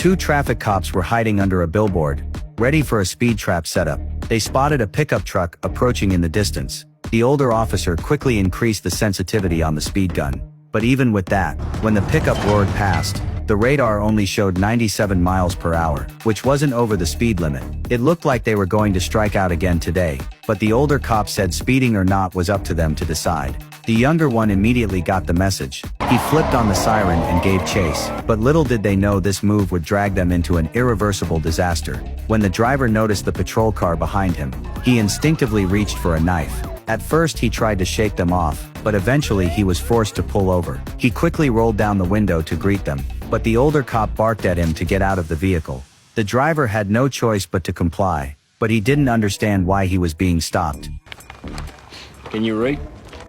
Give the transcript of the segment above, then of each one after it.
Two traffic cops were hiding under a billboard, ready for a speed trap setup. They spotted a pickup truck approaching in the distance. The older officer quickly increased the sensitivity on the speed gun. But even with that, when the pickup roared past, the radar only showed 97 miles per hour, which wasn't over the speed limit. It looked like they were going to strike out again today, but the older cop said speeding or not was up to them to decide. The younger one immediately got the message. He flipped on the siren and gave chase, but little did they know this move would drag them into an irreversible disaster. When the driver noticed the patrol car behind him, he instinctively reached for a knife. At first he tried to shake them off, but eventually he was forced to pull over. He quickly rolled down the window to greet them, but the older cop barked at him to get out of the vehicle. The driver had no choice but to comply, but he didn't understand why he was being stopped. Can you read?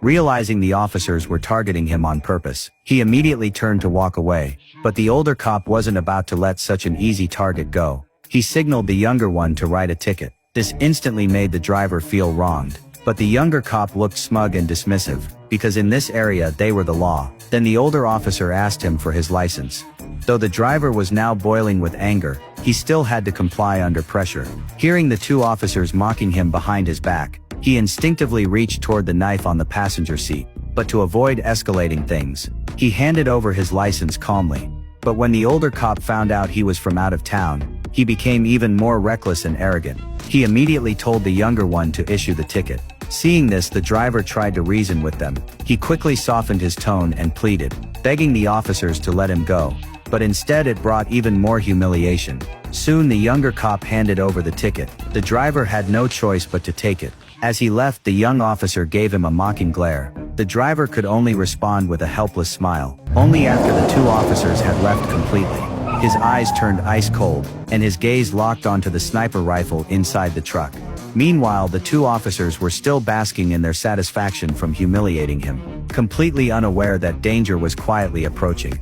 Realizing the officers were targeting him on purpose, he immediately turned to walk away, but the older cop wasn't about to let such an easy target go. He signaled the younger one to write a ticket. This instantly made the driver feel wronged, but the younger cop looked smug and dismissive, because in this area they were the law. Then the older officer asked him for his license. Though the driver was now boiling with anger, he still had to comply under pressure. Hearing the two officers mocking him behind his back, he instinctively reached toward the knife on the passenger seat, but to avoid escalating things, he handed over his license calmly. But when the older cop found out he was from out of town, he became even more reckless and arrogant. He immediately told the younger one to issue the ticket. Seeing this, the driver tried to reason with them. He quickly softened his tone and pleaded, begging the officers to let him go. But instead it brought even more humiliation. Soon the younger cop handed over the ticket. The driver had no choice but to take it. As he left, the young officer gave him a mocking glare. The driver could only respond with a helpless smile. Only after the two officers had left completely, his eyes turned ice cold, and his gaze locked onto the sniper rifle inside the truck. Meanwhile, the two officers were still basking in their satisfaction from humiliating him, completely unaware that danger was quietly approaching.